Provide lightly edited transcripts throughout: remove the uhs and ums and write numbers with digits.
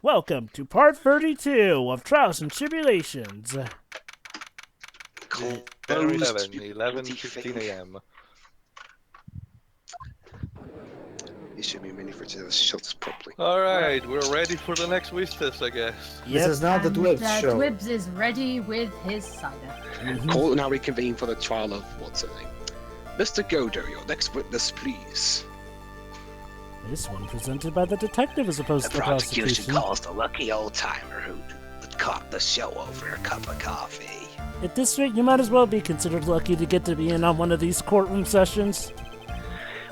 Welcome to part 32 of Trials and Tribulations. 11:15 a.m. You should be ready for to shut this properly. Alright, we're ready for the next Waitress, I guess. This is now the Dwibs show. Dwibs is ready with his cider. Call now reconvene for the trial of what's her name? Mr. Godot, your next witness, please. This one presented by the detective as opposed The to the prosecution prosecution. calls the lucky old-timer who caught the show over a cup of coffee. At this rate, you might as well be considered lucky to get to be in on one of these courtroom sessions.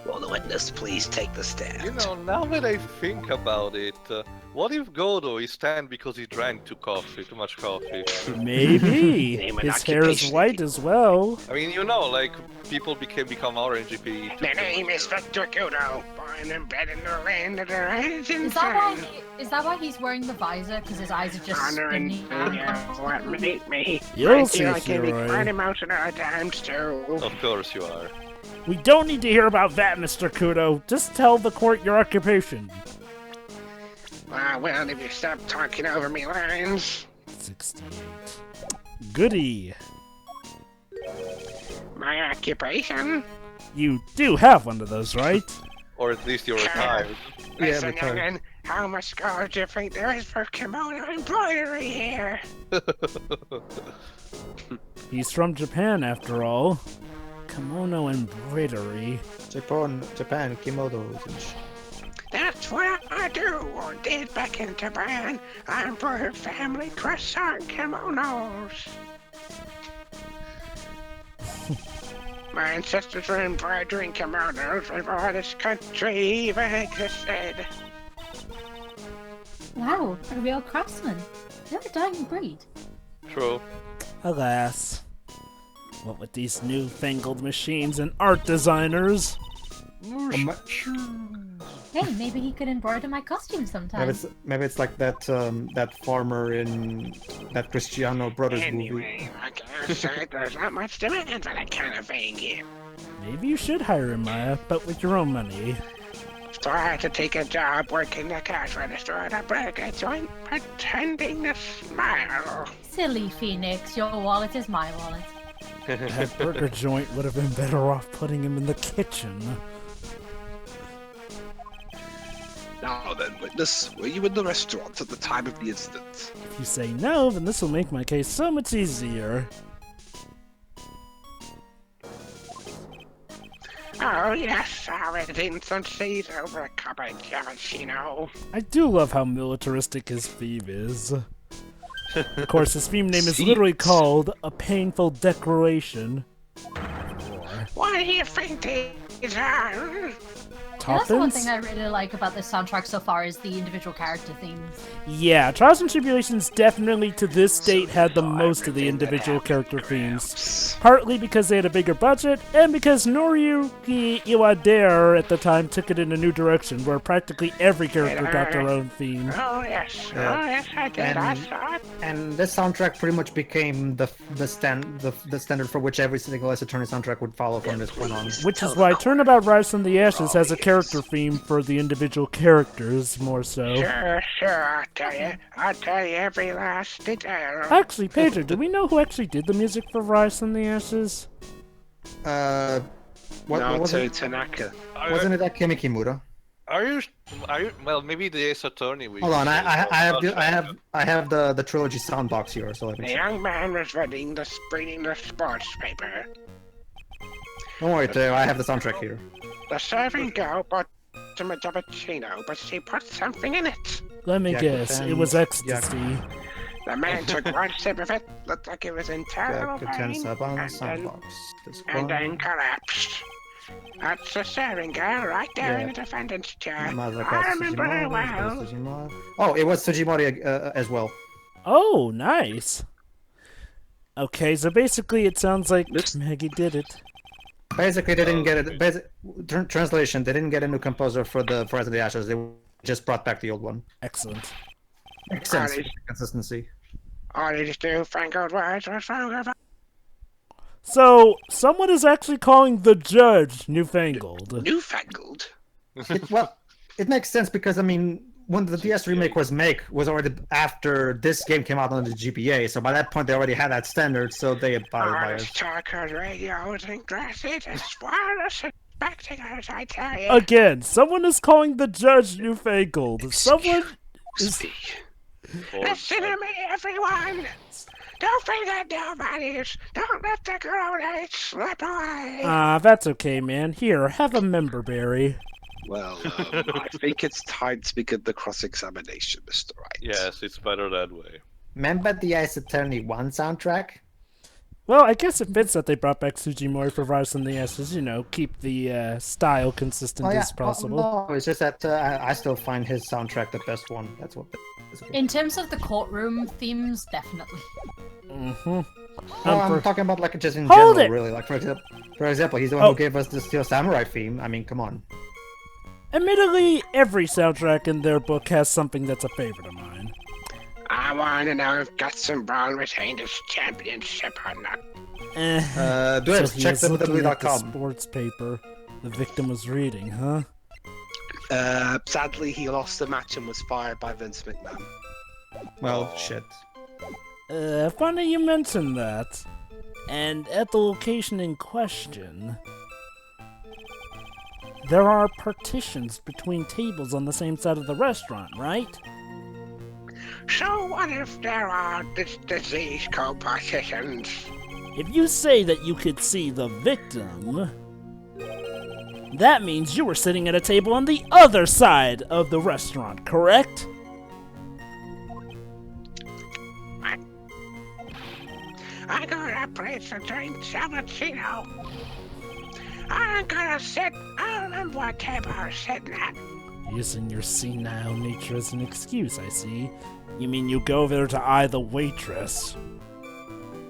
Will the witness please take the stand? You know, now that I think about it, what if Godot is stand because he drank too much coffee? Maybe. Name an His hair is occupation. white as well. I mean, you know, like, people become orange if he... My name is Victor Kudo, born and bred in the land of the rising Is that sun. why he's wearing the visor? Because his eyes are just Honoring spinning. what meet me. You'll I see, feel like giving Roy. quite emotional at times too. Of course you are. We don't need to hear about that, Mr. Kudo. Just tell the court your occupation. Well, if you stop talking over me lines. 68. Goody. My occupation? You do have one of those, right? Or at least you're retired. Listen, retired. young'un, how much scars do you think there is for kimono embroidery here? He's from Japan, after all. Kimono embroidery. Japan, kimonos and That's what I do or did back in Japan. I embroidered family croissant kimonos. My ancestors were embroidering kimonos before this country even existed. Wow, a real craftsman. Never dying breed. True. Alas. What with these newfangled machines and art designers? Hey, maybe he could embroider my costume sometime. maybe it's like that that farmer in that Cristiano Brothers movie. Anyway, like I said, there's not much demand for that kind of thing here. Maybe you should hire him, Maya, but with your own money. So I had to take a job working the cash register at a burger joint, pretending to smile. Silly Phoenix, your wallet is my wallet. That burger joint would have been better off putting him in the kitchen. Now then, witness, were you in the restaurant at the time of the incident? If you say no, then this will make my case so much easier. Oh yes, I was in some seas over a cup of cappuccino. I do love how militaristic his theme is. Of course, his theme name is literally called A Painful Declaration. What do you think these are? And that's the one Toppins? thing I really like about this soundtrack so far is the individual character themes. Yeah, Trials and Tribulations definitely to this date had the most of the individual character themes. Partly because they had a bigger budget, and because Noriyuki Iwadare at the time took it in a new direction, where practically every character got their own theme. Oh yes, Yeah. oh yes, I did. I And- saw it. And this soundtrack pretty much became the standard for which every single Ace Attorney soundtrack would follow from this point on. Which is why Turnabout Rise from the Ashes has a character theme for the individual characters, more so. Sure, I'll tell you every last detail. Actually, Pedro, do we know who actually did the music for Rise from the Ashes? What was it? Tanaka. Wasn't it that Kimi Kimura? Are you? Well, maybe the Ace Attorney. Hold on, I have the trilogy sound box here, so let me The see. young man was reading the sports paper. Don't worry, Theo, I have the soundtrack here. The serving girl bought him a cappuccino, but she put something in it. Let me guess, it was Yakutan- ecstasy. The man took one sip of it, looked like it was in terrible Yakutan pain, Saban and sound then, box. This and one. then collapsed. That's the serving girl right there in Yeah. the defendant's chair. Mazaka I remember her Tsujimori, well. Tsujimori. Oh, it was Tsujimori as well. Oh, nice. Okay, so basically it sounds like This- Maggie did it. Basically, they didn't get it. Translation: they didn't get a new composer for the Rise of the Ashes. They just brought back the old one. Excellent. Makes sense. Alright. Consistency. All he just do, Franco's words were stronger. So, someone is actually calling the judge newfangled. Newfangled? Well, it makes sense because I mean, when the DS remake was already after this game came out on the GBA, so by that point they already had that standard, so they abided by All this it. talk on radios and glasses is wireless spectacles, I tell you. Again, someone is calling the judge newfangled. Someone is... Speak. Listen to me, everyone. Don't forget their values. Don't let the grown age slip away. That's okay, man. Here, have a member berry. Well, I think it's time to begin the cross-examination, Mr. Wright. Yes, it's better that way. Remember the Ace Attorney 1 soundtrack? Well, I guess it fits that they brought back Sujimori for Rise and the Ashes, keep the style consistent as possible. No, it's just that I still find his soundtrack the best one. That's what. In terms of the courtroom themes, definitely. Mm-hmm. I'm talking about like just in Hold general, it! really. Like for example, he's the one who gave us the Steel Samurai theme. I mean, come on. Admittedly, every soundtrack in their book has something that's a favorite of mine. I want to know if Guts and Braun retained his championship or not. Do it. So he Check was looking at the WWE.com. sports paper the victim was reading, huh? Sadly, he lost the match and was fired by Vince McMahon. Well, Oh. shit. Funny you mentioned that. And at the location in question, there are partitions between tables on the same side of the restaurant, right? So what if there are disease co-partitions? If you say that you could see the victim, that means you were sitting at a table on the other side of the restaurant, correct? I go to a place to drink Sabatino. I'm gonna sit. I don't remember what table I was sitting at. Using your senile nature as an excuse, I see. You mean you go there to eye the waitress?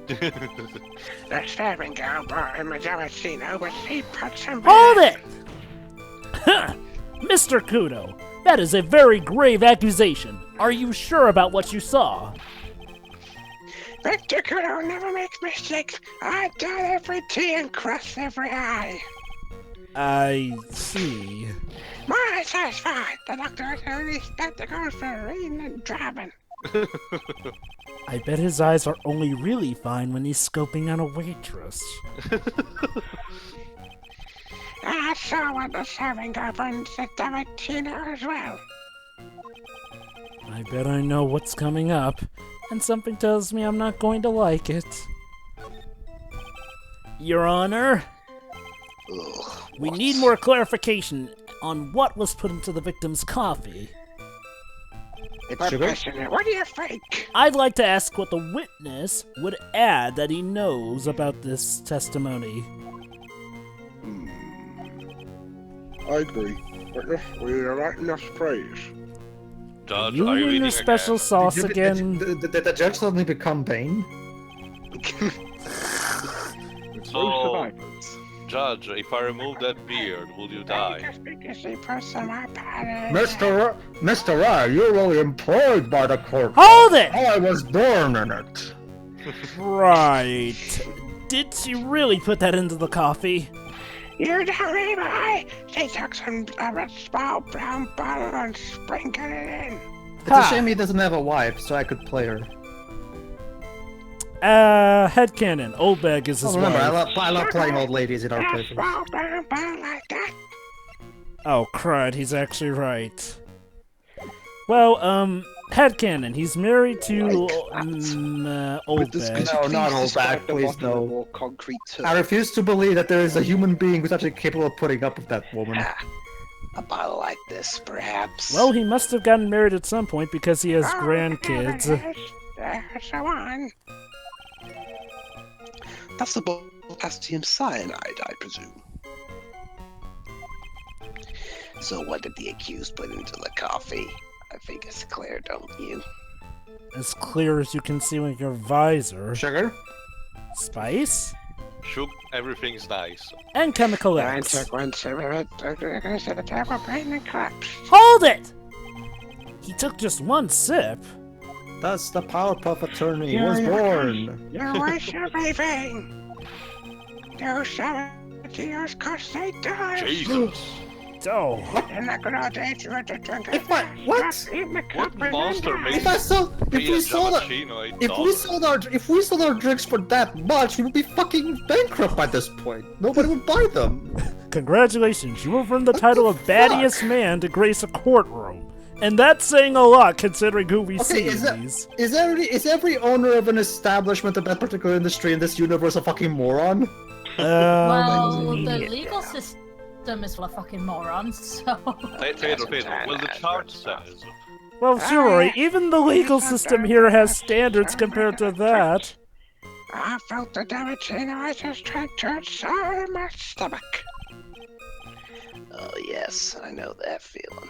The serving girl brought him a Sabatino, but he put some. Hold it! Mr. Kudo, that is a very grave accusation. Are you sure about what you saw? Victor Kudo never makes mistakes. I dot every T and cross every I. I see. My eyesight's fine. The doctor has only spectacles for reading and driving. I bet his eyes are only really fine when he's scoping out a waitress. I saw what the serving girl brings the Sabatino as well. I bet I know what's coming up, and something tells me I'm not going to like it. Your Honor, we need more clarification on what was put into the victim's coffee. But Sugar? listen, what do you think? I'd like to ask what the witness would add that he knows about this testimony. I agree. We are right enough praise. Judge, You are you and reading your special again? sauce Did again? the judge suddenly become Bane? So, Judge, if I remove that beard, will you die? Just because he put some up at it. Mr. Rye, you're really employed by the court. Hold it! I was born in it. Right. Did she really put that into the coffee? You don't mean I? They took some a small brown bottle and sprinkled it in. It's a shame he doesn't have a wife, so I could play her. Headcanon. Old bag is his Remember, wife. I love playing old ladies in our A playthroughs. small brown bottle like that. Oh, crud, he's actually right. Well, headcanon. He's married to, Old bag. No, not old bag, please, no. More concrete terms. I refuse to believe that there is a human being who's actually capable of putting up with that woman. A bottle like this, perhaps. Well, he must have gotten married at some point because he has Oh, grandkids. So on. That's the potassium cyanide, I presume. So what did the accused put into the coffee? I think it's clear, don't you? As clear as you can see with your visor. Sugar? Spice? Shook, everything's nice. And chemical I X. took one sip of it. I said the table brain and collapsed. Hold it! He took just one sip. Thus the Powerpuff Attorney Yeah, was yeah. born. Your wish of everything. Those Sabatinos cost $8. Jesus! Oh. In the good old days, you had to drink a What? What? drop in the cup What and monster then made If I sold, if me a we sold, Jamachino if we $8? sold our drinks for that much, we would be fucking bankrupt by this point. Nobody would buy them. Congratulations, you have earned the What title the of battiest fuck? man to grace a courtroom. And that's saying a lot considering who we see Okay, in these. is every owner of an establishment of that particular industry in this universe a fucking moron? Well, the Yeah. legal system is full of fucking morons, so... Pedro, well, the chart says. Well, sure, even the legal system here has standards compared to that. I felt the damage in I just drank dirt so in my stomach. Oh yes, I know that feeling.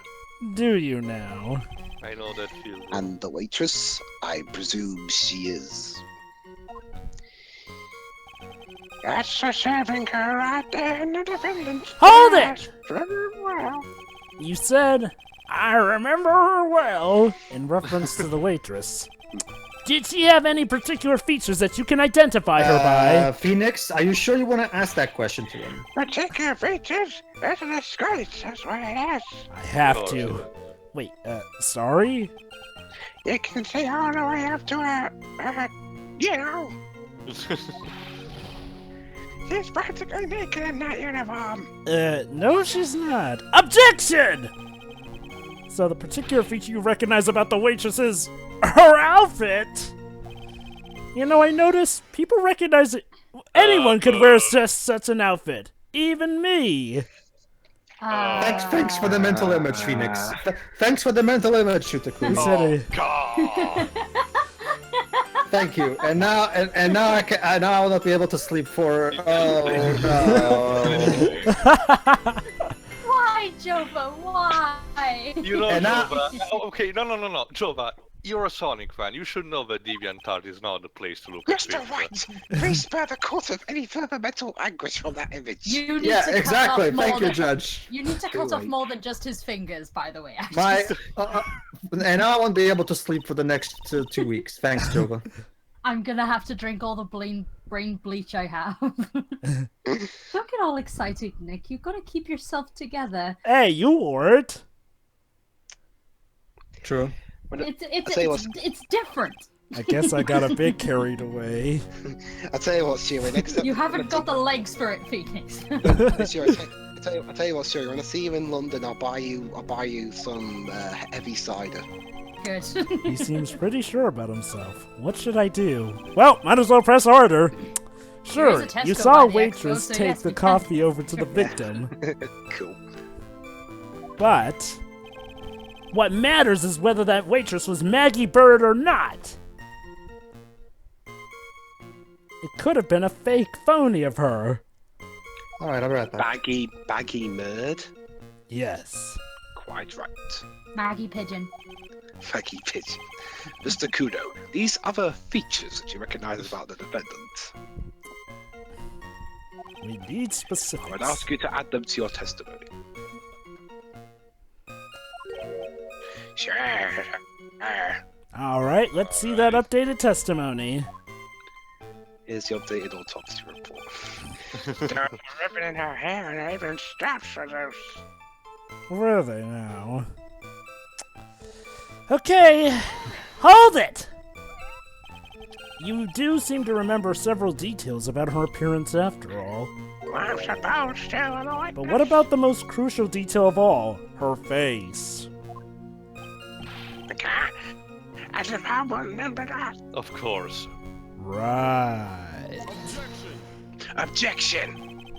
Do you now? I know that feeling. And the waitress, I presume she is. That's the serving her right there in the defendant's Hold glass. it! Very well. You said, I remember her well, in reference to the waitress. Did she have any particular features that you can identify her by? Phoenix, are you sure you want to ask that question to him? Particular features? That's a disgrace, that's what it is. I have Oh, to. Wait, sorry? You can see all the way up to you know, she's practically naked in that uniform. No, she's not. Objection! So the particular feature you recognize about the waitress is her outfit. You know, I noticed people recognize it. Anyone could wear just such an outfit. Even me. Thanks for the mental image, Phoenix. Thanks for the mental image, He Shutaku. said God! Thank you. And now I will not be able to sleep for. Oh no. Why, Jovah? Why? You know, And now- Jovah. Okay, no. Jovah, you're a Sonic fan. You should know that DeviantArt is not the place to look at Mr. pictures. Wright, please spare the court of any further mental anguish from that image. You need Yeah, to cut exactly. off more Thank you, than- Judge. You need to cut off right. more than just his fingers, by the way. My and I won't be able to sleep for the next 2 weeks. Thanks, Jova. I'm gonna have to drink all the brain bleach I have. Don't get all excited, Nick. You've got to keep yourself together. Hey, you wore it. True. It's different. I guess I got a bit carried away. I'll tell you what, Siri, next time. You haven't got the legs for it, Phoenix. Siri, I'll tell you what, Siri, when I see you in London, I'll buy you some heavy cider. Good. He seems pretty sure about himself. What should I do? Well, might as well press harder. There Sure, is a Tesco you saw a by the waitress expo, so take yes, the we can. coffee over to the victim. Cool. But what matters is whether that waitress was Maggie Bird or not. It could have been a fake phony of her. All right, I'll be right back. Baggy murd? Yes. Quite right. Maggie Pigeon. Baggy pigeon. Mr. Kudo, these other features that you recognize about the defendant, We need I specifics. would ask you to add them to your testimony. Sure. Alright, let's see that updated testimony. Here's the updated autopsy report. The ribbon in her hair and even straps are loose. Where are they now? Okay, hold it! You do seem to remember several details about her appearance after all. I'm supposed to, am I? But what about the most crucial detail of all? Her face. As if I wouldn't remember that. Of course. Right. Objection!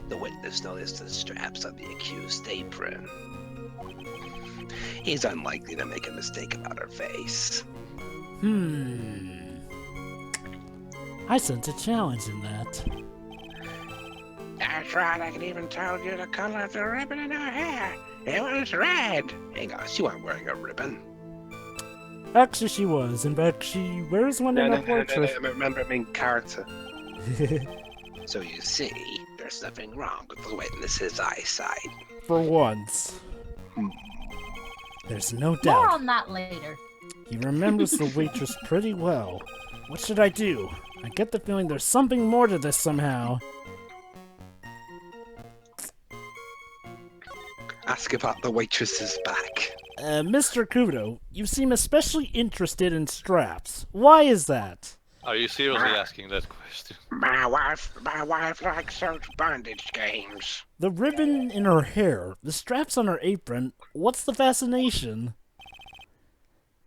The witness noticed the straps on the accused apron. He's unlikely to make a mistake about her face. I sense a challenge in that. That's right, I can even tell you the color of the ribbon in her hair. It was red. Hang on, she wasn't wearing a ribbon. Actually, she was. In fact, she wears one in a portrait. Remember, I mean character. So you see, there's nothing wrong with the witness's eyesight. For once. There's no More doubt. on that later. He remembers the waitress pretty well. What should I do? I get the feeling there's something more to this somehow. ask about the waitress's back. Mr. Kudo, you seem especially interested in straps. Why is that? Are you seriously asking that question? My wife likes those bondage games. The ribbon in her hair, the straps on her apron, what's the fascination?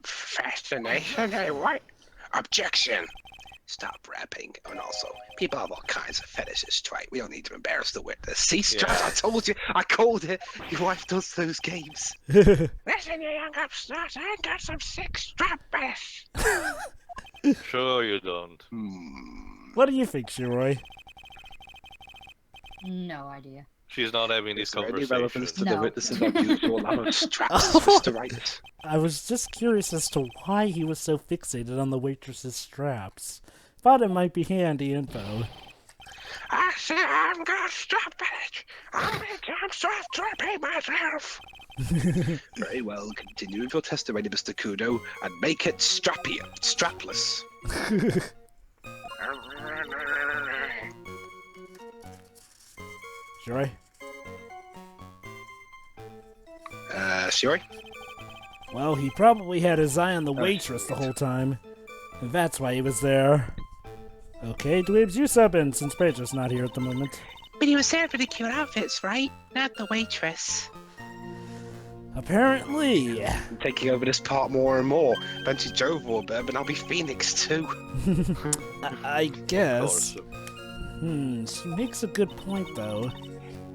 Fascination, eh? What? Objection. Stop rapping. And also, people have all kinds of fetishes, right? We don't need to embarrass the witness. See, straps, I told you. I called it. Your wife does those games. Listen, you young upstarts, I got some sick strap bass. Sure you don't. What do you think, Shiroi? No idea. She's not having these Is there any relevance conversations. to No. the witness's unusual love of straps, Mr. Wright? I was just curious as to why he was so fixated on the waitress's straps. Thought it might be handy info. I said I'm gonna strap it. I'm strapped to pay myself. Very well, continue with your testimony, Mr. Kudo, and make it strapless. Shiroi? Shiri? Well, he probably had his eye on the waitress the whole time. And that's why he was there. Okay, Dweebs, you sub in since Pedro's not here at the moment. But he was there for the cute outfits, right? Not the waitress. Apparently. I'm taking over this part more and more. Eventually Jovah will be, but I'll be Phoenix too. I guess. Awesome. She makes a good point, though.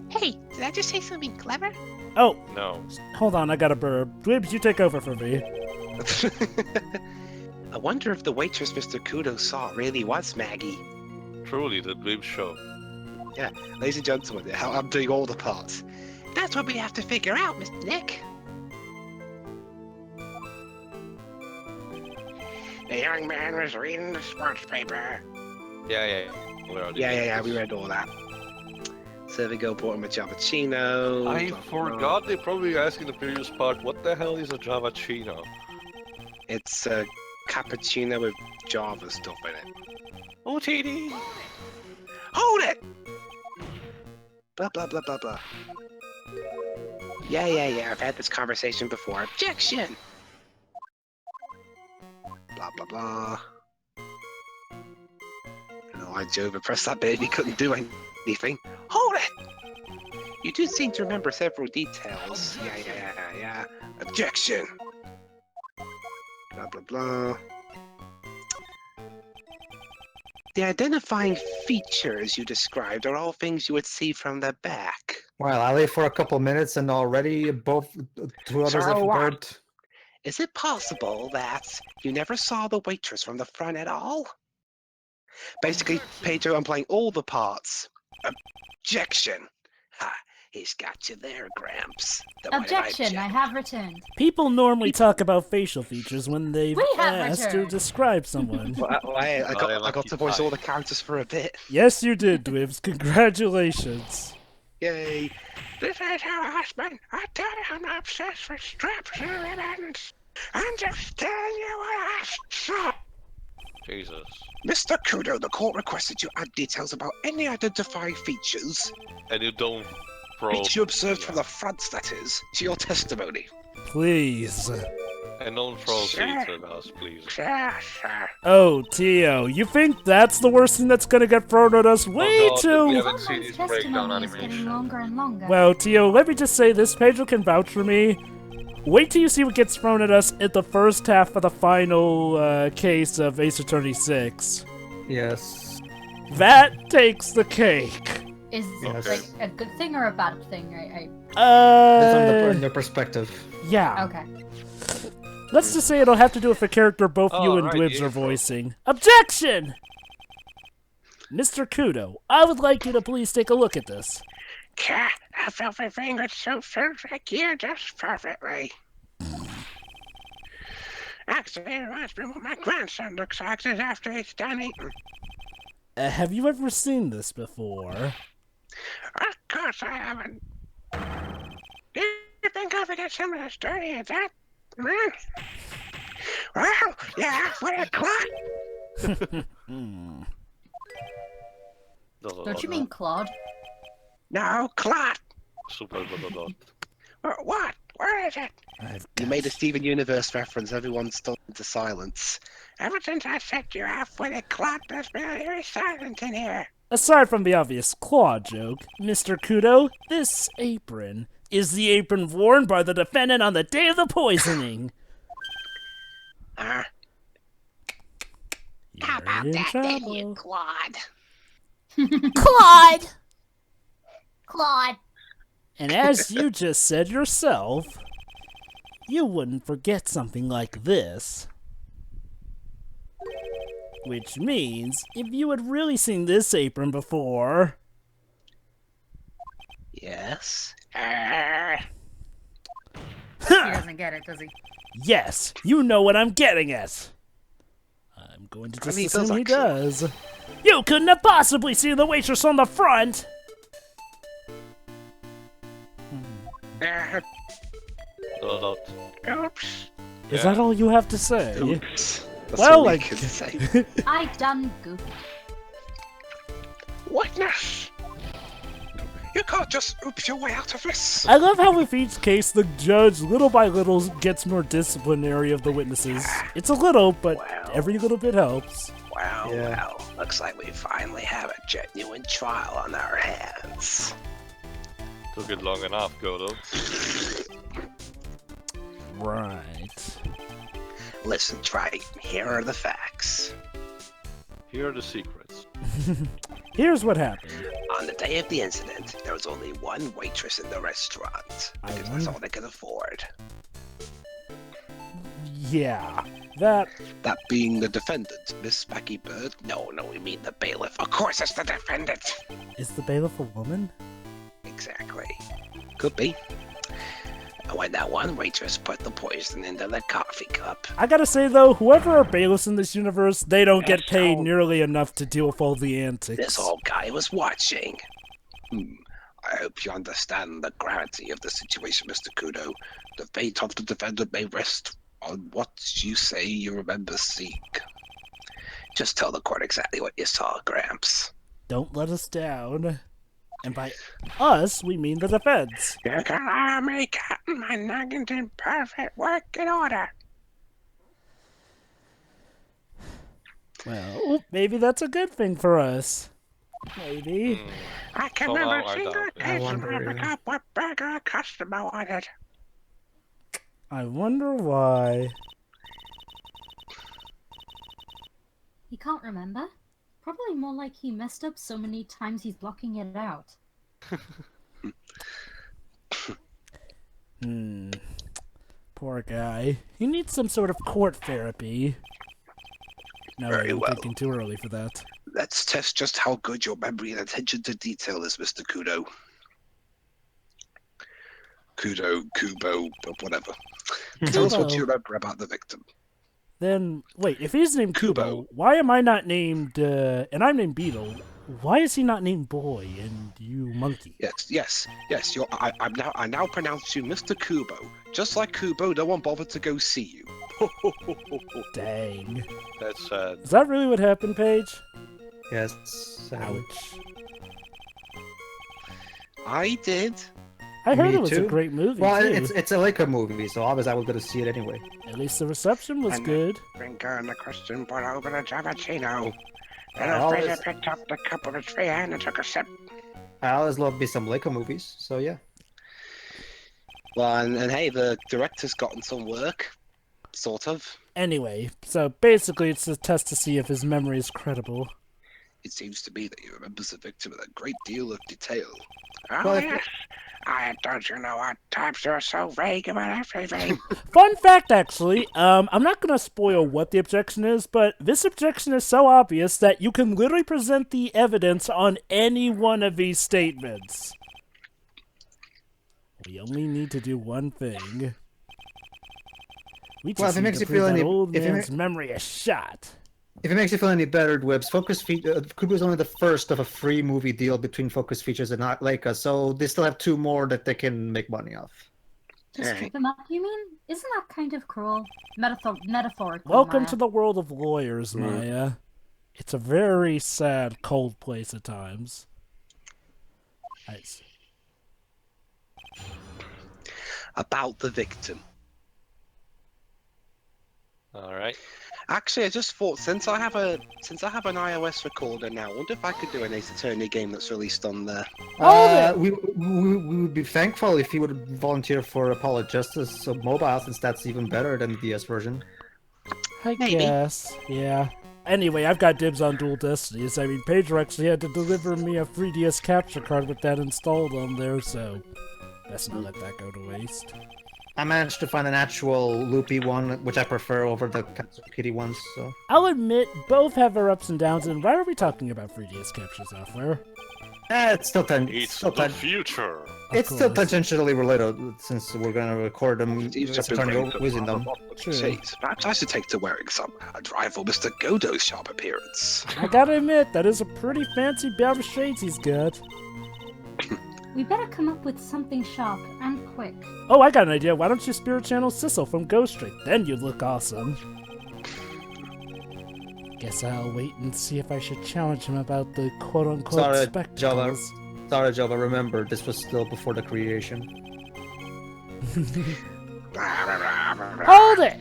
Hey, did I just say something clever? Oh, No. hold on, I got a burp. Dweebs, you take over for me. I wonder if the waitress Mr. Kudo saw really was Maggie. Truly the dream show. Yeah, ladies and gentlemen, I'm doing all the parts. That's what we have to figure out, Mr. Nick. The young man was reading the sports paper. Yeah. We read all that. So we go bought him a Javachino. I forgot they probably asked in the previous part, what the hell is a Javachino? It's a cappuccino with Java stuff in it. OTD! Hold it! Blah, blah, blah, blah, blah. Yeah, I've had this conversation before. Objection! Blah, blah, blah. I don't know why Jovah pressed that bit, he couldn't do anything. Hold it! You do seem to remember several details. Yeah. Objection! Blah, blah, blah. The identifying features you described are all things you would see from the back. Well, I lay for a couple minutes and already both two others So have what? burped. Is it possible that you never saw the waitress from the front at all? Basically, Pedro, I'm playing all the parts. Objection! Ha! He's got you there, Gramps. Then why did I Objection, I object? have returned. People normally talk about facial features when they've We have asked to returned. describe someone. Well, I got to voice all the characters for a bit. Yes, you did, Dweebs. Congratulations. Yay! This is her husband. I tell you I'm obsessed with straps and ribbons. I'm just telling you what I saw. Jesus. Mr. Kudo, the court requested you add details about any identifying features And you don't probe. which you observed from the front, that is, to your testimony. Please. And don't throw Sure. seeds at us, please. Sure, sir. Oh, Tio, you think that's the worst thing that's gonna get thrown at us? Way God, we too. haven't seen Someone's his breakdown testimony is getting animation. longer and longer. Well, Tio, let me just say this. Pedro can vouch for me. Wait till you see what gets thrown at us at the first half of the final case of Ace Attorney 6. Yes. That takes the cake. Is Yes. like a good thing or a bad thing? Depends on your perspective. Yeah. Okay. Let's just say it'll have to do with the character both you and Alright, Dwibs yeah. are voicing. Objection! Mr. Kudo, I would like you to please take a look at this. Cat, that filthy thing would suit like you just perfectly. Actually, it reminds me of what my grandson looks like after he's done eating. Have you ever seen this before? Of course I haven't. Do you think I forget some of the story of that, man? Well, yeah, what a clock. Don't you mean Claude? No, clot. Super dot. But what? Where is it? You made a Steven Universe reference. Everyone's stunned into silence. Ever since I set you off with a clock, there's been very silent in here. Aside from the obvious claw joke, Mr. Kudo, this apron is the apron worn by the defendant on the day of the poisoning. How You're about in that then, you trouble. Claude? Claude! Claude. And as you just said yourself, you wouldn't forget something like this. Which means, if you had really seen this apron before... Yes. He doesn't get it, does he? Yes, you know what I'm getting at. I'm going to just he assume does, he actually. does. You couldn't have possibly seen the waitress on the front! Dot. Oops. Is that all you have to say? Oops. That's Well, all we like- can say. I done goofy. Witness! You can't just oops your way out of this. I love how with each case, the judge, little by little, gets more disciplinary of the witnesses. It's a little, but Well. every little bit helps. Well, looks like we finally have a genuine trial on our hands. Took it long enough, Godot. Right. Listen, Wright, here are the facts. Here are the secrets. Here's what happened. On the day of the incident, there was only one waitress in the restaurant, I because that's wonder- all they could afford. Yeah, that... That being the defendant, Miss Becky Bird. No, we mean the bailiff. Of course it's the defendant. Is the bailiff a woman? Exactly. Could be. And when that one waitress put the poison into the coffee cup, I gotta say though, whoever are bailiffs in this universe, they don't get Yes, paid so- nearly enough to deal with all the antics. this old guy was watching. I hope you understand the gravity of the situation, Mr. Kudo. The fate of the defendant may rest on what you say you remember seeing. Just tell the court exactly what you saw, Gramps. Don't let us down. And by us, we mean the defense. You can allow me getting my nuggets in perfect working order. Well, maybe that's a good thing for us. Maybe. I can Somehow remember I single doubt it. occasion wonder, when I forgot what burger a customer wanted. I wonder why. He can't remember? Probably more like he messed up so many times he's blocking it out. Poor guy. He needs some sort of court therapy. No, Very I'm well. thinking too early for that. Let's test just how good your memory and attention to detail is, Mr. Kudo. Kubo, whatever. Tell us what Kubo. you remember about the victim. Then, wait, if he's named Kubo, Kubo. why am I not named, and I'm named Beetle, why is he not named Boy and you Monkey? Yes. I now pronounce you Mr. Kubo. Just like Kubo, no one bothered to go see you. Dang. That's sad. Is that really what happened, Paige? Yes. Ouch. I did. I heard Me it was a too. great movie, Well, too. it's a Laker movie, so obviously I was going to see it anyway. At least the reception was And- good. Drinker and the Christian brought over the Javachino. I Little Fraser always, picked up the cup of his free hand and took a sip. I always love me some Laker movies, so yeah. Well, and hey, the director's gotten some work. Sort of. Anyway, so basically it's a test to see if his memory is credible. It seems to me that he remembers the victim with a great deal of detail. Oh, Well, if- yes. Don't you know what types are so vague about everything? Fun fact, actually, I'm not gonna spoil what the objection is, but this objection is so obvious that you can literally present the evidence on any one of these statements. We only need to do one thing. We just Well, if it need makes to you prove feel that any- old if it man's memory is shot. If it makes you feel any better, Whips, Kubo is only the first of a free movie deal between Focus Features and Leica, so they still have two more that they can make money off. Just Alright. trip him up, you mean? Isn't that kind of cruel? Metaphorically, Welcome Maya. to the world of lawyers, Maya. It's a very sad, cold place at times. Nice. about the victim. All right. Actually, I just thought since I have an iOS recorder now, I wonder if I could do an Ace Attorney game that's released on there. We would be thankful if he would volunteer for Apollo Justice so mobile, since that's even better than the DS version. I Maybe. guess, yeah. Anyway, I've got dibs on Dual Destinies. I mean, Pedro actually had to deliver me a 3DS capture card with that installed on there, so best not let that go to waste. I managed to find an actual loopy one, which I prefer over the kitty ones. So I'll admit, both have their ups and downs, and why are we talking about 3DS capture software? it's still Future. It's still tangentially related, since we're gonna record them using them. True. Jeez, perhaps I should take to wearing some and rival Mr. Godot's sharp appearance. I gotta admit, that is a pretty fancy pair of shades he's got. We better come up with something sharp and quick. Oh, I got an idea. Why don't you Spirit Channel Sissel from Ghost Trick? Then you'd look awesome. Guess I'll wait and see if I should challenge him about the quote-unquote Sorry, spectacles. Sorry, Jovah, remember, this was still before the creation. Hold it!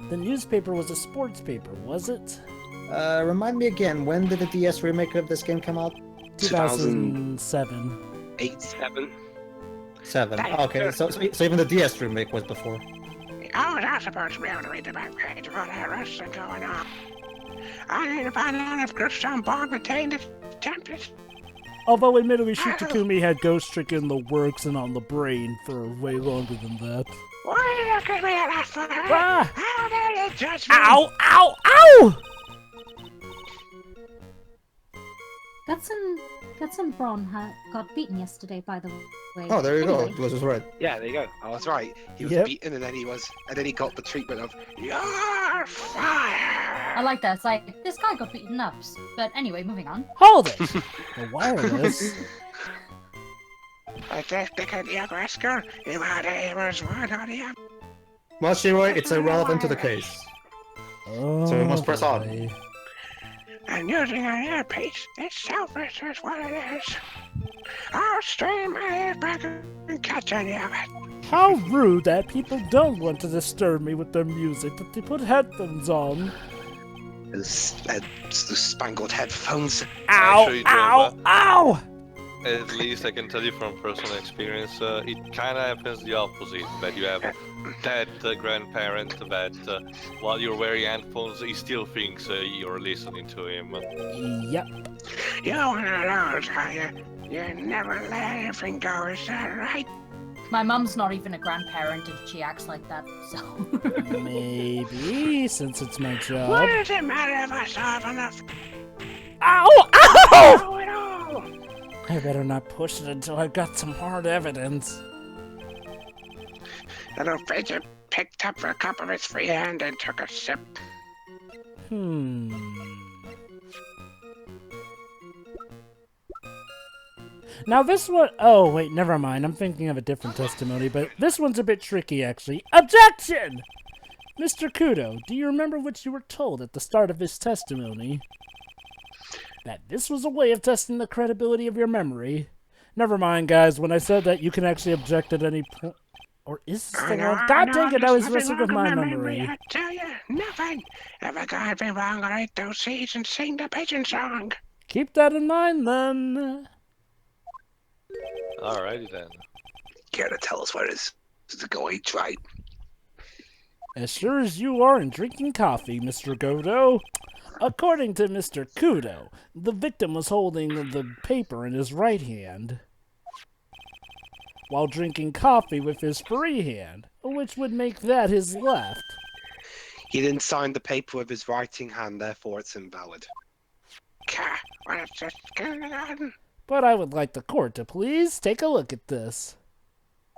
The newspaper was a sports paper, was it? Remind me again, when did the DS remake of this game come out? 2007. 8-7. 7. Okay, so even the DS remake was before. I was not supposed to be able to read the back page of all that wrestling going on. I need to find out if Christian Bond retained his tempest. Although admittedly Shitakumi had Ghost Trick in the works and on the brain for way longer than that. Why did you look at me like that? Ah! How dare you judge me? Ow! Ow! Ow! Gutson Braun got beaten yesterday, by the way. Oh, there you go. Anyway, It was right. Yeah, there you go. I was right. He was Yep. beaten, and then he got the treatment of You're fired. I like that. It's like, this guy got beaten up. But anyway, moving on. Hold it! The wireless. I just because the aggressor, you had a was one on the Well, Shiroi, it's irrelevant to the case. Oh, So we must press on. boy. And using an earpiece, it's selfish is what it is. I'll strain my ears back and catch any of it. How rude that people don't want to disturb me with their music, but they put headphones on. the spangled headphones. Ow! Actually, Ow! Jovah, Ow! At least I can tell you from personal experience, it kind of happens the opposite. That you have that grandparent that while you're wearing headphones, he still thinks you're listening to him. Yep. You're one of those, are you? You never let anything go, is that right? My mum's not even a grandparent and she acts like that, so... Maybe, since it's my What job. does it matter if I solve enough? Ow! Ow! Oh, it all. I better not push it until I've got some hard evidence. Little fidget picked up a cup of his free hand and took a sip. Now this one, oh wait, never mind. I'm thinking of a different testimony, but this one's a bit tricky actually. Objection! Mr. Kudo, do you remember what you were told at the start of this testimony? That this was a way of testing the credibility of your memory. Never mind, guys. When I said that, you can actually object at any point. Or is this the one? God dang it, I was messing with my memory. I tell you, nothing. If a guy be wrong, I'll eat those seeds and sing the pigeon song. Keep that in mind, then. Alrighty then. Care to tell us where this is going, right? As sure as you are in drinking coffee, Mr. Godot. According to Mr. Kudo, the victim was holding the paper in his right hand, while drinking coffee with his free hand, which would make that his left. He didn't sign the paper with his writing hand, therefore it's invalid. What's this going on? But I would like the court to please take a look at this.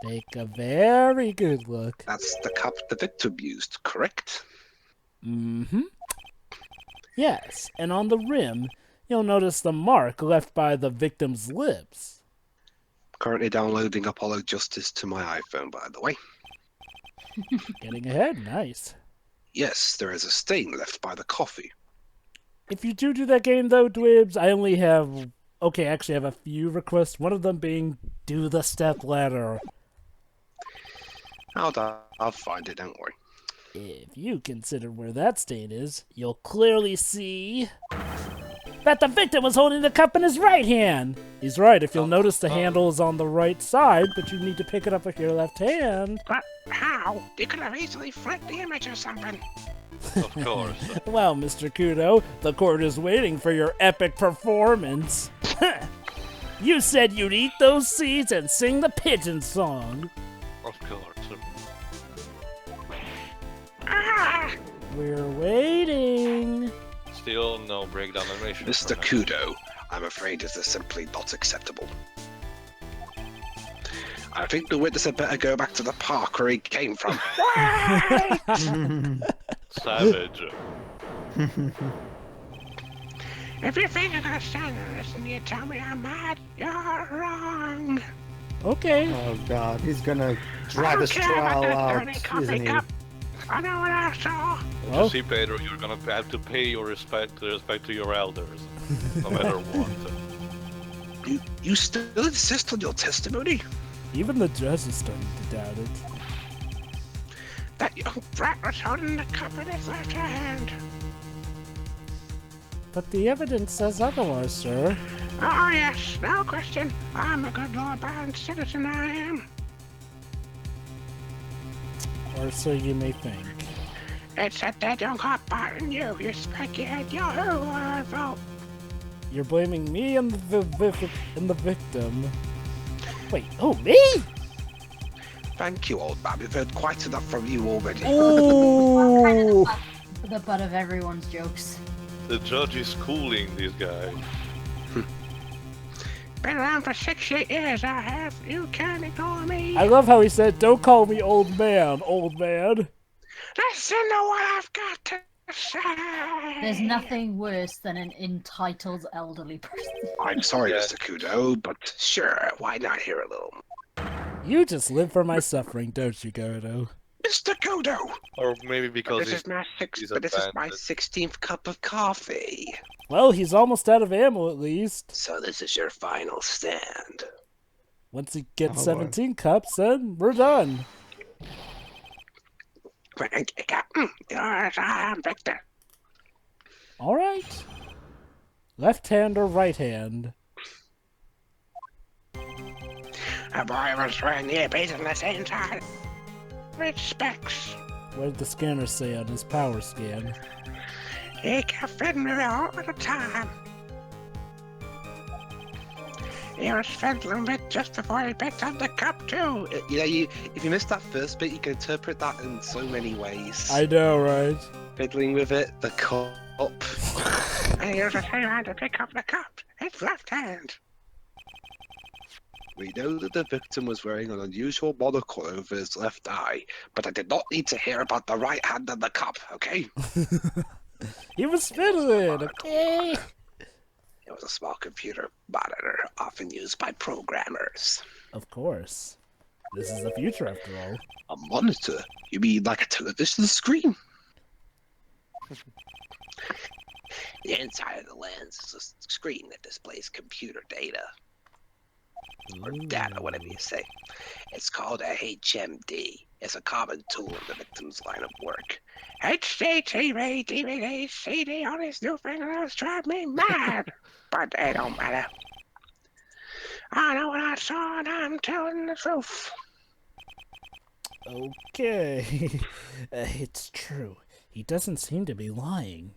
Take a very good look. That's the cup the victim used, correct? Mm-hmm. Yes, and on the rim, you'll notice the mark left by the victim's lips. Currently downloading Apollo Justice to my iPhone, by the way. Getting ahead, nice. Yes, there is a stain left by the coffee. If you do that game, though, Dwibs, I only have... Okay, actually, I have a few requests. One of them being, do the step ladder. I'll find it, don't worry. If you consider where that stain is, you'll clearly see that the victim was holding the cup in his right hand. He's right, if you'll notice the handle is on the right side, but you need to pick it up with your left hand. But how? You could have easily flipped the image or something. Of course. Well, Mr. Kudo, the court is waiting for your epic performance. You said you'd eat those seeds and sing the pigeon song. Of course. Ah! We're waiting. Still no breakdown animation. Mr. Kudo, I'm afraid this is simply not acceptable. I think the witness had better go back to the park where he came from. Savage. If you think I'm gonna stand on this and you tell me I'm mad, you're wrong. Okay. Oh god, he's gonna drag this I don't care about trial that out, dirty coffee isn't he? cup. I know what I saw. Oh. You see, Pedro, you're gonna have to pay your respect to your elders, no matter what. You still insist on your testimony? Even the judge is starting to doubt it. That young brat was holding the cup in his left hand. But the evidence says otherwise, sir. Oh yes, no question. I'm a good law-abiding citizen, I am. Or so you may think. It's that dead young hot bar in you spiky-head yahoo vote. You're blaming me and the victim. Wait, oh, me? Thank you, old man. We've heard quite enough from you already. Oh! For the butt of everyone's jokes. The judge is schooling this guy. Been around for 68 years, I have. You can't ignore me. I love how he said, "Don't call me old man, old man." Listen to what I've got to say. There's nothing worse than an entitled elderly person. I'm sorry, Yeah. Mr. Kudo, but sure, why not hear a little? You just live for my suffering, don't you, Godot? Mr. Kudo! Or maybe because This he's is my he's but this is my abandoned. 16th cup of coffee. Well, he's almost out of ammo at least. So this is your final stand. Once he gets Oh, 17 cups, then we're done. Thank you, Captain. Yours, I am Victor. All right. Left hand or right hand? A boy was wearing the earpiece on the same side. With specs. What did the scanner say on his power scan? He kept feeding me all the time. He was fiddling with just before he picked up the cup, too. If you missed that first bit, you can interpret that in so many ways. I know, right? Fiddling with it, the cup. And he used the same hand to pick up the cup. His left hand. We know that the victim was wearing an unusual monocle over his left eye, but I did not need to hear about the right hand and the cup, okay? He was fiddling, okay? It was a small computer monitor, often used by programmers. Of course. This is the future, after all. A monitor? You mean like a television screen? The inside of the lens is a screen that displays computer data. Or data, whatever you say. It's called a HMD. It's a common tool in the victim's line of work. HD, TV, DVD, CD, all these new fingernails drive me mad. But they don't matter. I know what I saw and I'm telling the truth. Okay. It's true. He doesn't seem to be lying.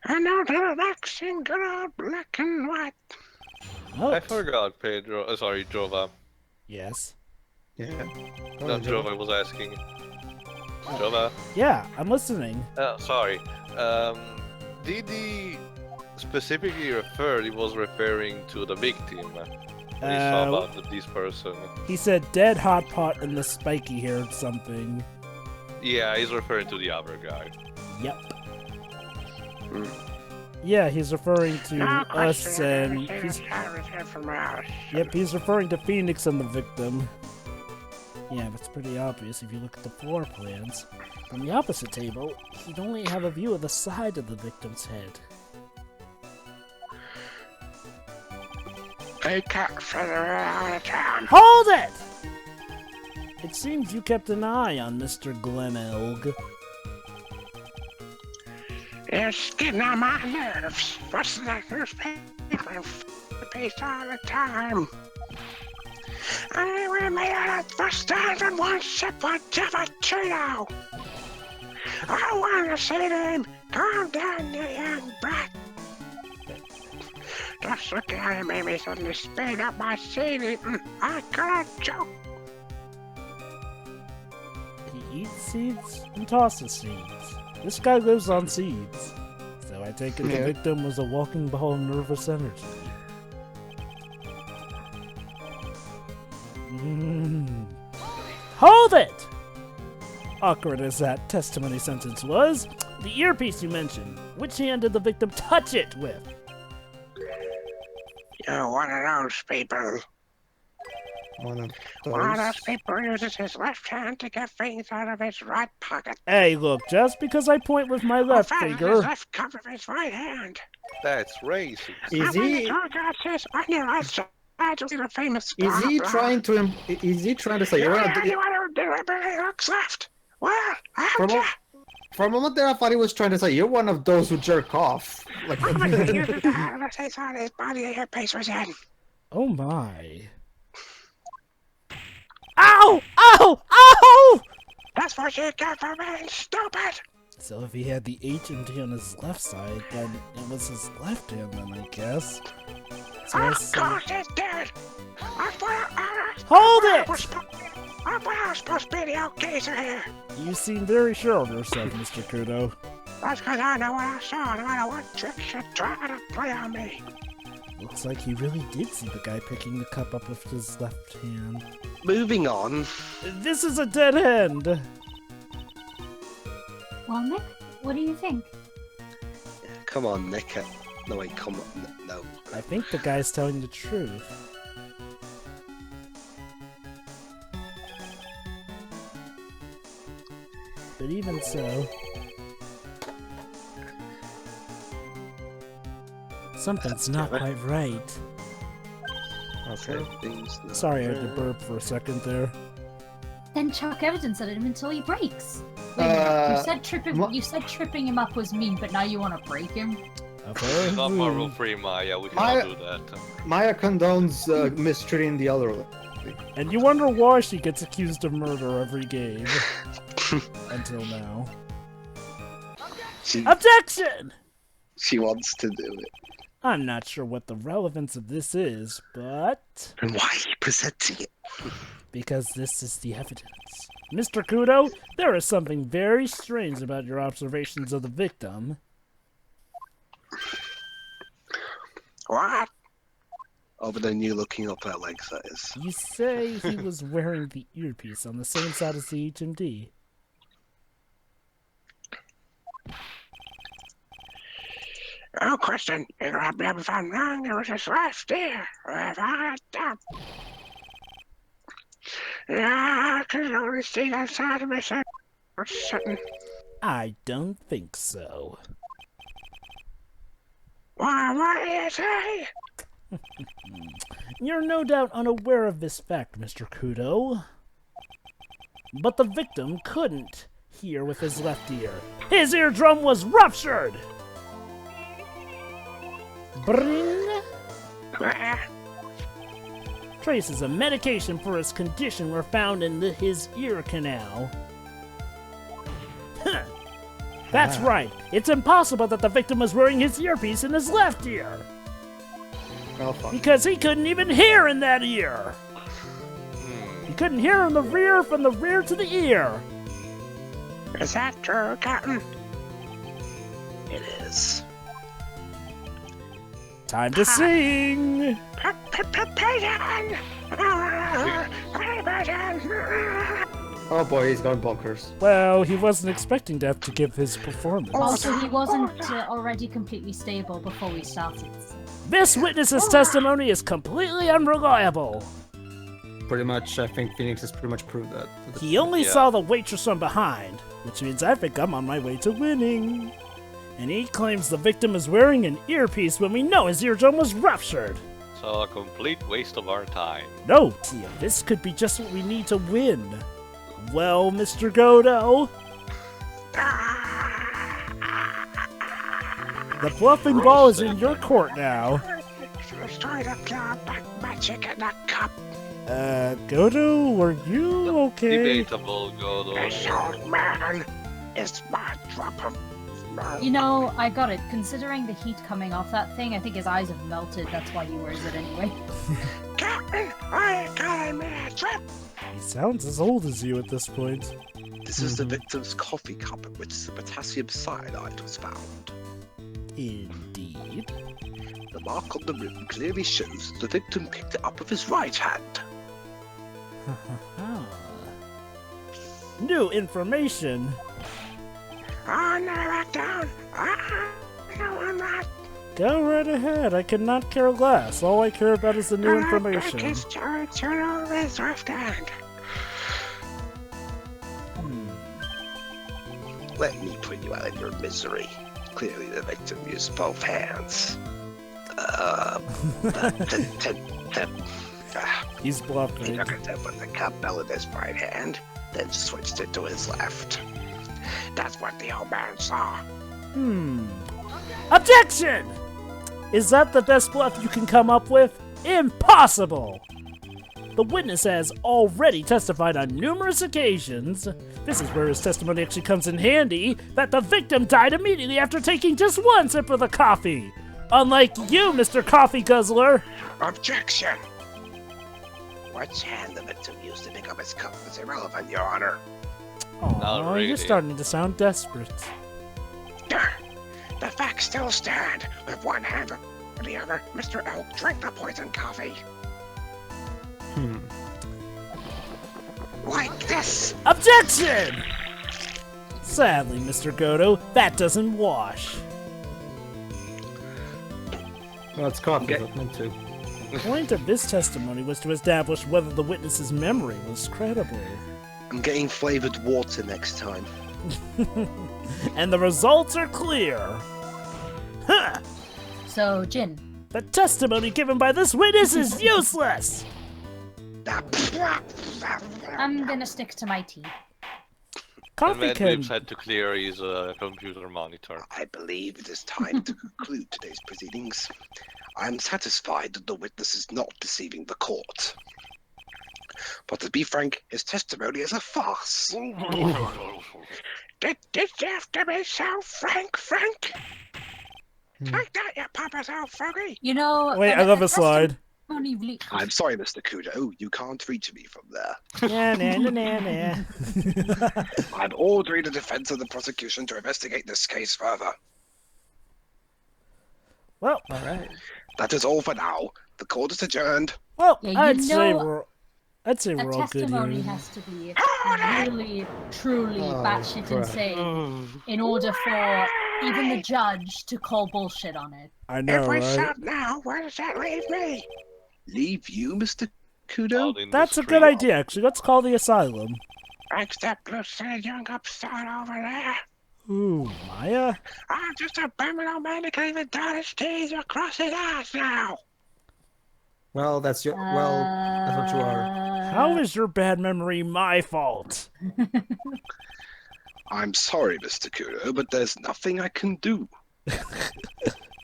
I know the relaxing good old black and white. Oh, I forgot, Pedro. Sorry, Jovah. yes. Yeah. No, Jovah was asking. Jovah? Yeah, I'm listening. Oh, sorry. Did he specifically refer? He was referring to the victim. When he saw about this person. He said dead hot pot and the spiky haired something. Yeah, he's referring to the other guy. Yep. Yeah, he's referring to No us question. and he's From us. yep, he's referring to Phoenix and the victim. Yeah, that's pretty obvious if you look at the floor plans. On the opposite table, he'd only have a view of the side of the victim's head. They cut further out of town. Hold it! It seems you kept an eye on Mr. Glenelg. It's getting on my nerves. What's that newspaper piece all the time? I will make it for stand on one sip of Jovah Kudo. I want to say to him, calm down, you young brat. Just looking at him made me suddenly speed up my seed eating. I got a joke. He eats seeds and tosses seeds. This guy lives on seeds. So I take it the victim was a walking ball of nervous energy. Hold it! Awkward as that testimony sentence was, the earpiece you mentioned, which hand did the victim touch it with? You're one of those people. One of One of those. those people uses his left hand to get things out of his right pocket. Hey, look, just because I point with my left His finger... left cover of his right hand. That's racist. Is And when he? the tour guide says, on your right side, you'll see the famous Is he blah, trying to? Is he trying to say? blah. You're You're not, the only one who deliberately looks left. Well, for, a after. mo- for a moment there, I thought he was trying to say you're one of those who jerk off. Like, I'm going to use the hand to say on his body the earpiece was in. Oh my... Ow! Ow! Ow! That's what you get for being stupid. So if he had the HMD on his left side, then it was his left hand then, I guess. So I Of say... course it's dead. I Hold it! I thought I was supposed to be the old geezer here. You seem very sure of yourself, Mr. Kudo. That's because I know what I saw, no matter what tricks you try to play on me. Looks like he really did see the guy picking the cup up with his left hand. Moving on. This is a dead end! Well, Nick, what do you think? Come on, Nick. No, wait, come on. No. I think the guy's telling the truth. But even so... something's not quite right. okay. Things not Sorry, I had to right. burp for a second there. Then chuck evidence at him until he breaks. Wait, Uh, you said tripping. mo- You said tripping him up was mean, but now you want to break him. It's not Marvel free, Maya. We Maya- cannot do that. Maya condones mistreating the elderly. And you wonder why she gets accused of murder every game. Until now. Objection! She wants to do it. I'm not sure what the relevance of this is, but... And why are you presenting it? because this is the evidence. Mr. Kudo, there is something very strange about your observations of the victim. What? Other than you looking up her legs, that is. You say he was wearing the earpiece on the same side as the HMD. No question. You correct me if I'm wrong. It was his left ear. If I doubt. Yeah, I could only see that side of me or something. I don't think so. Why, what do you say? You're no doubt unaware of this fact, Mr. Kudo. But the victim couldn't hear with his left ear. His eardrum was ruptured! Bring! Traces of medication for his condition were found in his ear canal. Huh. That's right. It's impossible that the victim was wearing his earpiece in his left ear. Oh, fuck. Because he couldn't even hear in that ear. He couldn't hear in the rear from the rear to the ear. Is that true, Captain? It is. Time to sing. Pigeon! Pigeon! Oh boy, he's going bonkers. Well, he wasn't expecting Death to give his performance. Also, he wasn't already completely stable before we started. This witness's testimony is completely unreliable. Pretty much, I think Phoenix has pretty much proved that. He only Yeah. saw the waitress from behind, which means I think I'm on my way to winning. And he claims the victim is wearing an earpiece when we know his eardrum was ruptured. So a complete waste of our time. No, Tia, this could be just what we need to win. Well, Mr. Godot, the bluffing ball is in your court now. Try to claw back magic in the cup. Godot, were you okay? Debatable, Godot. This old man is my drop of blood. You know, I got it. Considering the heat coming off that thing, I think his eyes have melted. That's why he wears it anyway. Captain, I got him in a trap. He sounds as old as you at this point. This is the victim's coffee cup in which the potassium cyanide was found. Indeed. The mark on the rim clearly shows that the victim picked it up with his right hand. New information. Oh, no, back down. No, I'm not. Go right ahead. I cannot care less. All I care about is the new information. His turn over his left hand. Let me put you out of your misery. Clearly the victim used both hands. He's He bluffing. took it with the cup bell in his right hand, then switched it to his left. That's what the old man saw. Objection! Is that the best bluff you can come up with? Impossible! The witness has already testified on numerous occasions, this is where his testimony actually comes in handy, that the victim died immediately after taking just one sip of the coffee. Unlike you, Mr. Coffee Guzzler. Objection! Which hand the victim used to pick up his cup is irrelevant, Your Honor. Aw, really. you're starting to sound desperate. The facts still stand. With one hand or the other, Mr. Elk drank the poison coffee. Like this. Objection! Sadly, Mr. Godot, that doesn't wash. Well, it's coffee, Okay. but meant to. The point of this testimony was to establish whether the witness's memory was credible. I'm getting flavored water next time. And the results are clear. Huh! So, Jin. The testimony given by this witness is useless! I'm gonna stick to my tea. And Coffee Mad can... Libs had to clear his computer monitor. I believe it is time to conclude today's proceedings. I am satisfied that the witness is not deceiving the court. But to be frank, his testimony is a farce. Did you have to be so frank? Like that, you Papa's old foggy. You know. Wait, I love a slide. Testimony I'm sorry, Mr. Kudo, you can't reach me from there. Nah. I'm ordering the defense and the prosecution to investigate this case further. Well, Alright. That is all for now. The court is adjourned. well, Yeah, you I'd say know, we're a all good testimony here. has to be really, truly Oh, batshit crap. insane in order for even the judge to call bullshit on it. I know, If we right? stop now, where does that leave me? Leave you, Mr. Kudo? Out in the That's a street. good idea, actually. Let's call the asylum. Thanks that blue-suited young upstart over there. Ooh, Maya? I'm just a bumming old man that can't even dot his T's or cross his I's now. Well, that's your. Well, that's what you are. How is your bad memory my fault? I'm sorry, Mr. Kudo, but there's nothing I can do.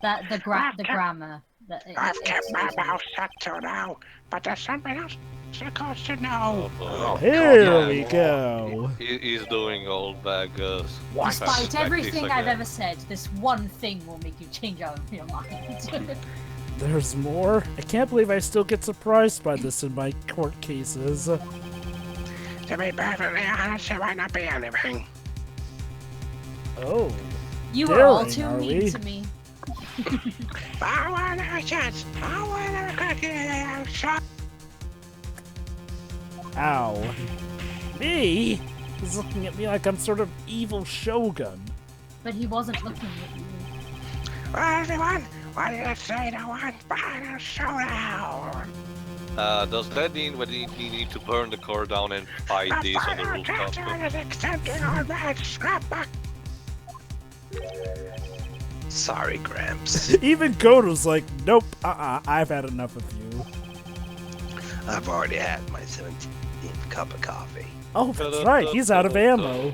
That the grammar. I've kept my mouth shut till now, but there's something else the court should know. Oh, Here yeah. we go. He's doing old bag. Despite everything I've ever said, this one thing will make you change out of your mind. There's more? I can't believe I still get surprised by this in my court cases. To be perfectly honest, it might not be anything. Oh. You are all Daring, too are mean we? to me. I want a chance. I want a cookie. Shot. Ow. Me? He's looking at me like I'm sort of evil shogun. But he wasn't looking at you. Well, everyone, what did it say to one final showdown? Does that mean we need to burn the car down and fight The these on the final rooftop? countdown is accepting our match. Scrapbook. Sorry, Gramps. Even Godo's like, nope, I've had enough of you. I've already had my 17th cup of coffee. Oh, that's right. He's out of ammo.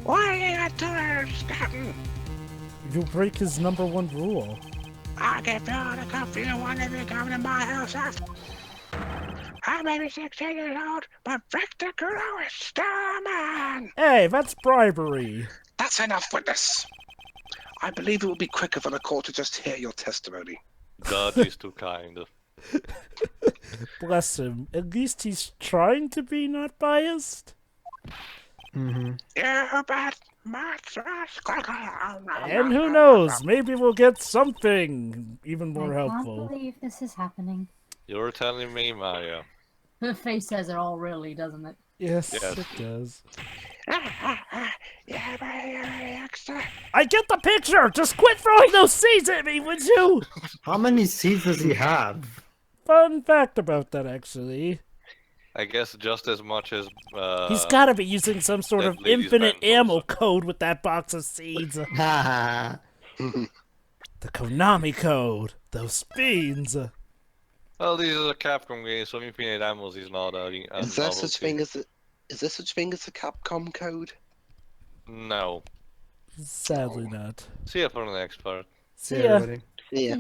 Why you got doors, Captain? You break his #1 rule. I'll give you all the comfort you want if you come to my house after. I may be 16 years old, but Victor Kudo is still a man. Hey, that's bribery. That's enough, witness. I believe it will be quicker for the court to just hear your testimony. God is too kind. Bless him. At least he's trying to be not biased. Mm-hmm. You bet. And who knows? Maybe we'll get something even more I helpful. can't believe this is happening. You're telling me, Mario. Her face says it all, really, doesn't it? Yes, Yes. it does. Yeah, but extra. I get the picture! Just quit throwing those seeds at me, would you? How many seeds does he have? Fun fact about that, actually. I guess just as much as. He's gotta be using some sort that of lady's infinite pencils. ammo code with that box of seeds. Haha. The Konami code. Those fiends. Well, this is a Capcom game, so infinite ammo is not a. Is there such thing as a Capcom code? No. Sadly not. See ya for the next part. See See ya. everybody. Yeah.